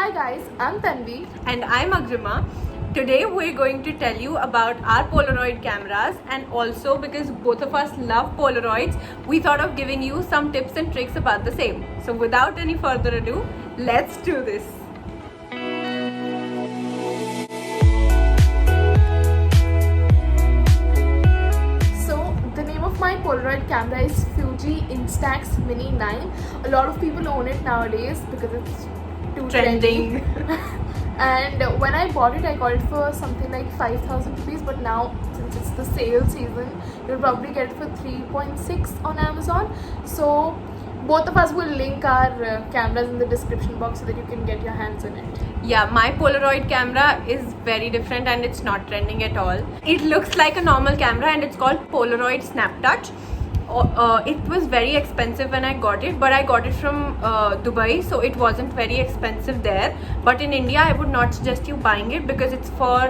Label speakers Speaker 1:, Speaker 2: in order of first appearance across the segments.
Speaker 1: Hi guys, I'm Tanvi.
Speaker 2: And I'm Agrima. Today we're going to tell you about our Polaroid cameras, and also because both of us love Polaroids, we thought of giving you some tips and tricks about the same. So without any further ado, let's do this.
Speaker 1: So the name of my Polaroid camera is Fuji Instax Mini 9. A lot of people own it nowadays because it's too
Speaker 2: Trending.
Speaker 1: trendy. And when I bought it, I got it for something like 5,000 rupees. But now, since it's the sale season, you'll probably get it for 3.6 on Amazon. So both of us will link our cameras in the description box so that you can get your hands on it.
Speaker 2: Yeah, my Polaroid camera is very different and it's not trending at all. It looks like a normal camera and it's called Polaroid Snap Touch. It was very expensive when I got it, but I got it from Dubai, so it wasn't very expensive there. But in India, I would not suggest you buying it because it's for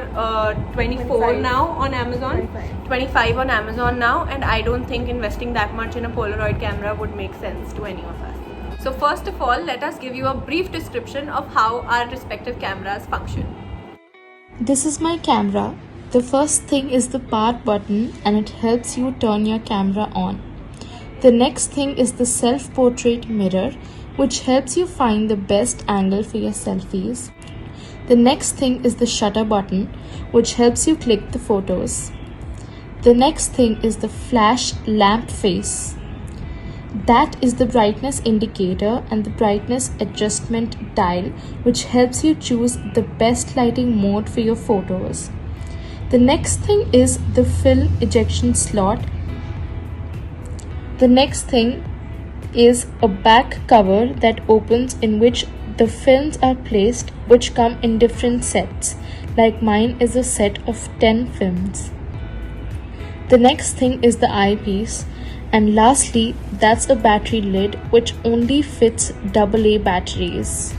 Speaker 2: 24
Speaker 1: 25.
Speaker 2: now on Amazon, 25 on Amazon now, and I don't think investing that much in a Polaroid camera would make sense to any of us. So first of all, let us give you a brief description of how our respective cameras function.
Speaker 3: This is my camera. The first thing is the power button and it helps you turn your camera on. The next thing is the self-portrait mirror, which helps you find the best angle for your selfies. The next thing is the shutter button, which helps you click the photos. The next thing is the flash lamp face. That is the brightness indicator and the brightness adjustment dial, which helps you choose the best lighting mode for your photos. The next thing is the film ejection slot. The next thing is a back cover that opens, in which the films are placed, which come in different sets. Like mine is a set of 10 films. The next thing is the eyepiece. And lastly, that's a battery lid which only fits AA batteries.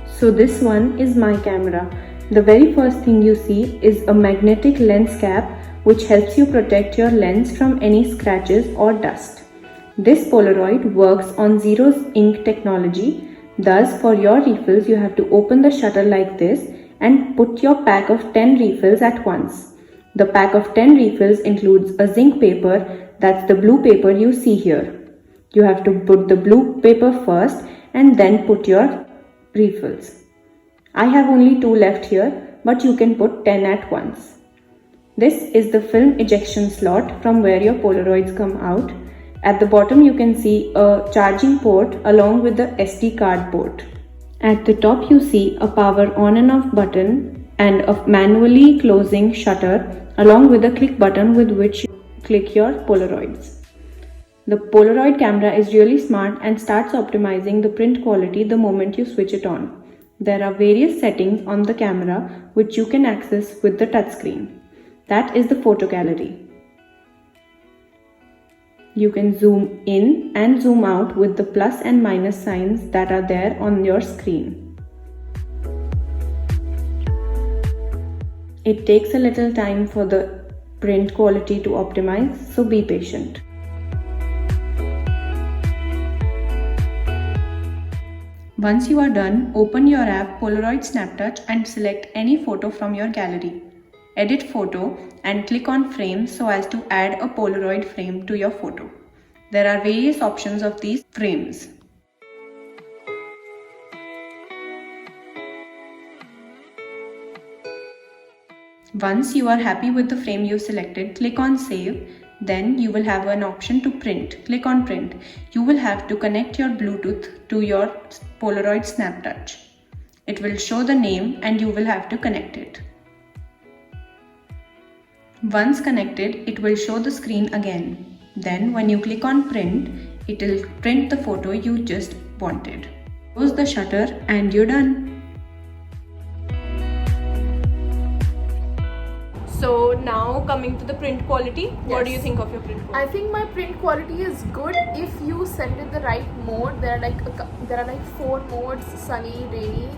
Speaker 4: So this one is my camera. The very first thing you see is a magnetic lens cap which helps you protect your lens from any scratches or dust. This Polaroid works on Zero's ink technology. Thus, for your refills, you have to open the shutter like this and put your pack of 10 refills at once. The pack of 10 refills includes a zinc paper, that's the blue paper you see here. You have to put the blue paper first and then put your refills. I have only 2 left here, but you can put 10 at once. This is the film ejection slot from where your Polaroids come out. At the bottom you can see a charging port along with the SD card port. At the top you see a power on and off button and a manually closing shutter along with a click button with which you click your Polaroids. The Polaroid camera is really smart and starts optimizing the print quality the moment you switch it on. There are various settings on the camera which you can access with the touchscreen. That is the photo gallery. You can zoom in and zoom out with the plus and minus signs that are there on your screen. It takes a little time for the print quality to optimize, so be patient. Once you are done, open your app Polaroid Snap Touch and select any photo from your gallery. Edit photo and click on frame so as to add a Polaroid frame to your photo. There are various options of these frames. Once you are happy with the frame you selected, click on save. Then you will have an option to print. Click on print. You will have to connect your Bluetooth to your Polaroid Snap Touch. It will show the name and you will have to connect it. Once connected, it will show the screen again. Then when you click on print, it will print the photo you just wanted. Close the shutter and you're done.
Speaker 2: So now coming to the print quality, what do you
Speaker 1: Yes.
Speaker 2: think of your print quality?
Speaker 1: I think my print quality is good if you set it in the right mode. There are like 4 modes: sunny, rainy,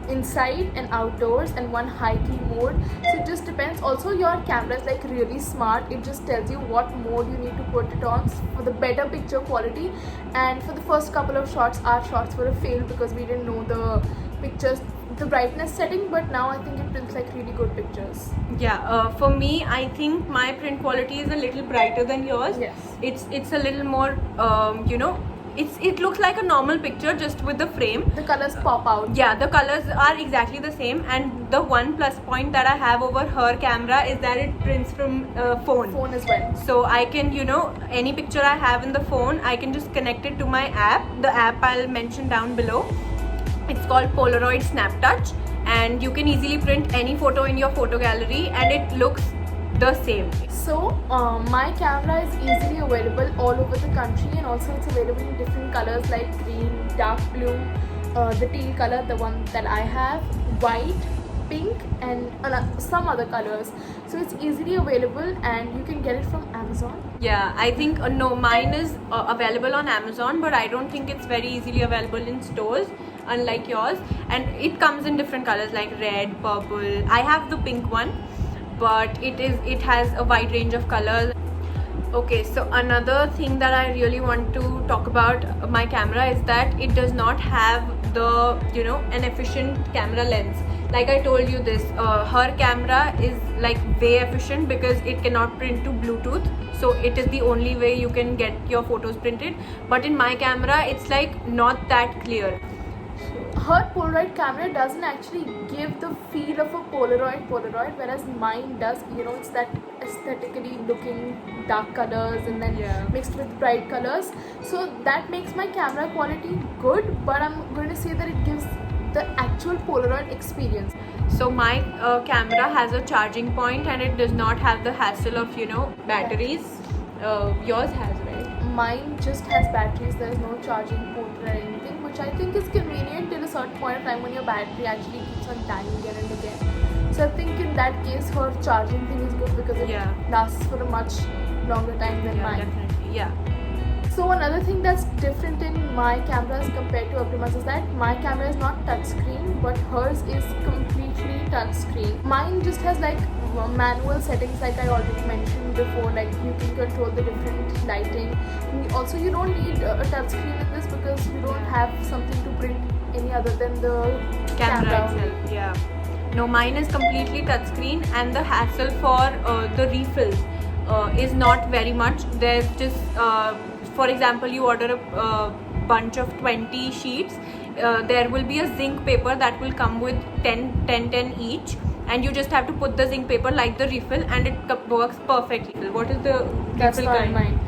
Speaker 1: inside and outdoors, and one high key mode. So it just depends. Also, your camera is like really smart. It just tells you what mode you need to put it on for the better picture quality. And for the first couple of shots, our shots were a fail because we didn't know the pictures, the brightness setting, but now I think it prints like really good pictures.
Speaker 2: Yeah, for me, I think my print quality is a little brighter than yours.
Speaker 1: Yes.
Speaker 2: It's a little more, it looks like a normal picture just with the frame.
Speaker 1: The colors pop out.
Speaker 2: Yeah, the colors are exactly the same, and the one plus point that I have over her camera is that it prints from
Speaker 1: Phone as well.
Speaker 2: So I can, any picture I have in the phone, I can just connect it to my app. The app I'll mention down below. It's called Polaroid SnapTouch, and you can easily print any photo in your photo gallery and it looks the same.
Speaker 1: So my camera is easily available all over the country, and also it's available in different colors like green, dark blue, the teal color, the one that I have, white, pink, and some other colors. So it's easily available and you can get it from Amazon.
Speaker 2: Yeah, I think no, mine is available on Amazon, but I don't think it's very easily available in stores, unlike yours. And it comes in different colors like red, purple. I have the pink one, but it has a wide range of colors. Okay, so another thing that I really want to talk about my camera is that it does not have the an efficient camera lens. Like I told you this, her camera is like way efficient because it cannot print to Bluetooth, so it is the only way you can get your photos printed. But in my camera, it's like not that clear.
Speaker 1: Her Polaroid camera doesn't actually give the feel of a Polaroid, whereas mine does. It's that aesthetically looking dark colors and then mixed with bright colors. So that makes my camera quality good, but I'm going to say that it gives the actual Polaroid experience.
Speaker 2: So my camera has a charging point and it does not have the hassle of batteries. Yours has, right?
Speaker 1: Mine just has batteries. There is no charging port or anything, which I think is convenient till a certain point of time when your battery actually keeps on dying again and again. So I think in that case her charging thing is good because it lasts for a much longer time than mine.
Speaker 2: Definitely, yeah.
Speaker 1: So another thing that's different in my cameras compared to Abrima's is that my camera is not touchscreen, but hers is completely touchscreen. Mine just has like manual settings, like I already mentioned before, like you can control the different lighting. And also, you don't need a touchscreen in this because you don't have something to print any other than the camera
Speaker 2: itself. Yeah. No, mine is completely touchscreen, and the hassle for the refills is not very much. There's just for example, you order a bunch of 20 sheets, there will be a zinc paper that will come with 10 each, and you just have to put the zinc paper like the refill and it works perfectly. What is the
Speaker 1: That's
Speaker 2: refill
Speaker 1: not
Speaker 2: kind?
Speaker 1: mine.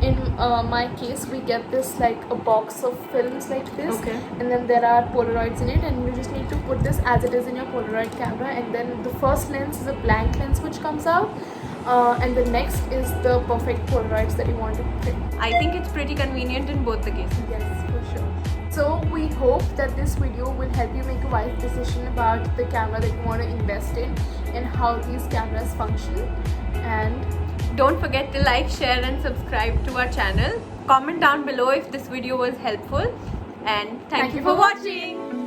Speaker 1: In my case, we get this like a box of films like this, and then there are Polaroids in it, and you just need to put this as it is in your Polaroid camera, and then the first lens is a blank lens which comes out, and the next is the perfect Polaroids that you want to print.
Speaker 2: I think it's pretty convenient in both the cases.
Speaker 1: Yes, for sure. So we hope that this video will help you make a wise decision about the camera that you want to invest in and how these cameras function. And
Speaker 2: don't forget to like, share and subscribe to our channel. Comment down below if this video was helpful, and thank you for watching.